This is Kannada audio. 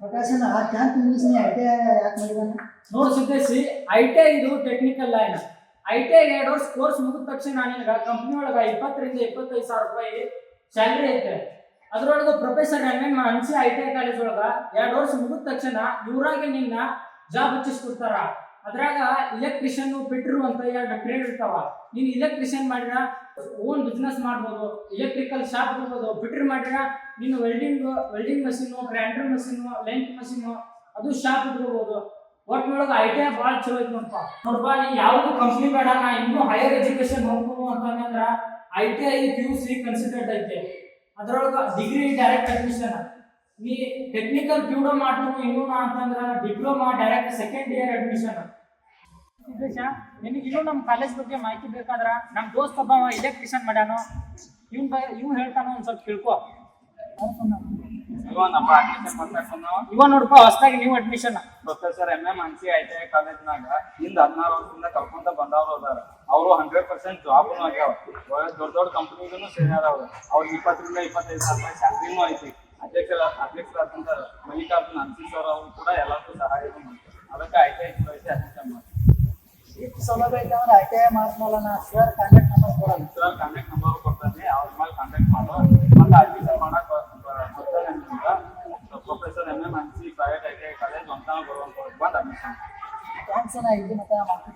ಪ್ರಕಾಶನ ಆ 10th ಮುಗಿಸಿ ಐ.ಟಿ.ಐ ಯಾಕೆ ಮಾಡಿದಾನ? ನೋಡು ಸಿದ್ದೇಶಿ, ಐ.ಟಿ.ಐ ಇದು ಟೆಕ್ನಿಕಲ್ ಲೈನ್. ಐ.ಟಿ.ಐ 2 ವರ್ಷ ಕೋರ್ಸ್ ಮುಗಿದ ತಕ್ಷಣ ನಿನಗ ಕಂಪ್ನಿ ಒಳಗ 20 ರಿಂದ 25,000 ರೂಪಾಯಿ ಸ್ಯಾಲರಿ ಐತೆ. ಅದ್ರೊಳಗ ಪ್ರೊಫೆಸರ್ ಎಂ.ಎಂ ಅನ್ಸಿ ಐ.ಟಿ.ಐ ಕಾಲೇಜ್ ಒಳಗ 2 ವರ್ಷ ಮುಗಿದ ತಕ್ಷಣ ಇವ್ರಾಗೆ ನಿನ್ನ ಜಾಬ್ ಹಚ್ಚಿಸ್ಕೊಡ್ತಾರ. ಅದ್ರಾಗ ಇಲೆಕ್ಟ್ರಿಷಿಯನ್, ಫಿಟ್ರು ಅಂತ 2 ಟ್ರೇಡ್ ಇರ್ತಾವ. ನೀನು ಇಲೆಕ್ಟ್ರಿಷಿಯನ್ ಮಾಡಿರ ಓನ್ ಬಿಸ್ನೆಸ್ ಮಾಡ್ಬೋದು, ಇಲೆಕ್ಟ್ರಿಕಲ್ ಶಾಪ್ ಇರ್ಬೋದು. ಫಿಟ್ರ್ ಮಾಡಿರ ನೀನು welding machine, grinder machine, length machine ಅದು ಶಾಪ್ ಇಟ್ಕೋಬಹುದು. ಒಟ್ಟಿನೊಳಗೆ ಐ.ಟಿ.ಐ ಭಾಳ ಚಲೋ ಐತಿ ನೋಡಪ್ಪ. ನೀ ಯಾವ್ದು ಕಂಪ್ನಿ ಬೇಡ, ನಾ ಇನ್ನೂ ಹೈಯರ್ ಎಜುಕೇಶನ್ ಹೋಗ್ಬೋದು ಅಂತಂದ್ರ ಐ.ಟಿ.ಐ PUC ಕನ್ಸಿಡರ್ಡ್ ಐತೆ. ಅದ್ರೊಳಗ ಡಿಗ್ರಿ ಡೈರೆಕ್ಟ್ ಅಡ್ಮಿಷನ್. ನೀ ಟೆಕ್ನಿಕಲ್ ಪ್ಯೂಡೋ ಮಾಡ್ತೀವಿ ಇನ್ನೂ ಅಂತಂದ್ರ diploma direct second year admission. Siddesha, ನಿನಗೆ ಇನ್ನೂ ನಮ್ಮ ಕಾಲೇಜ್ ಬಗ್ಗೆ ಮಾಹಿತಿ ಬೇಕಾದ್ರ ನಮ್ಮ ದೋಸ್ತ ಒಬ್ಬ ಇಲೆಕ್ಟ್ರಿಷಿಯನ್ ಮಾಡ್ಯಾನೋ, ಇವ್ ಹೇಳ್ತಾನೋ ಒಂದ್ ಸ್ವಲ್ಪ ತಿಳ್ಕೊ. ಇವ ನೋಡಪ್ಪ ಹೊಸದಾಗಿ ನೀವು ಅಡ್ಮಿಷನ್. ಪ್ರೊಫೆಸರ್ ಎಂ.ಎಂ ಅನ್ಸಿ ಐ.ಟಿ.ಐ ಕಾಲೇಜ್ನಾಗ ಹಿಂದ್ 16 ವರ್ಷದಿಂದ ಕರ್ಕೊಂತ ಬಂದವ್ರು ಅದಾರ. ಅವರು 100% ಜಾಬ್ನು ಆಗ್ಯಾವ. ದೊಡ್ಡ ಕಂಪನಿಗೂ ಸೇರ್ಯಾರ. ಅವ್ರಿಗೆ 20 ರಿಂದ 25,000 ರೂಪಾಯಿ ಸ್ಯಾಲ್ರಿನೂ ಐತಿ. ಅಧ್ಯಕ್ಷರಾದಂತ ಮಲ್ಲಿಕಾರ್ಜುನ್ ಅನ್ಸಿ ಸರ್ ಅವರು ಕೂಡ ಎಲ್ಲರಿಗೂ ಸಹಾಯ ಮಾಡ್ತಾರೆ. ಅದಕ್ಕೆ ಐ.ಟಿ.ಐ ಅಡ್ಮಿಷನ್ ಮಾಡಿ. ಇಷ್ಟು ಸೌಲಭ್ಯ ಐತೆ ಅಂದ್ರೆ ಐ.ಟಿ.ಐ ಮಾಡ್ಸ್ನಲ್ಲ. ನಾ ಸರ್ ಕಾಂಟ್ಯಾಕ್ಟ್ ನಂಬರ್ ಕೊಡಲ್ಲ. ಸರ್ ಕಾಂಟ್ಯಾಕ್ಟ್ ನಂಬರ್ ಕೊಡ್ತಾನೆ, ಅವ್ರ ಮೇಲೆ ಕಾಂಟ್ಯಾಕ್ಟ್ ಮಾಡೋ. ಮತ್ತೆ ಅಡ್ಮಿಷನ್ ಮಾಡಕ್ ಬರ್ತಾನೆ ಅಂತ ಪ್ರೊಫೆಸರ್ ಎಂ.ಎಂ ಅನ್ಸಿ ಪ್ರೈವೇಟ್ ಐ.ಟಿ.ಐ ಕಾಲೇಜ್ ಅಂತ ಬಂದು ಅಡ್ಮಿಷನ್. ಥ್ಯಾಂಕ್ಸ್ ಅಣ್ಣ. ಇದು ಮತ್ತೆ ಮಾರ್ಕೆಟ್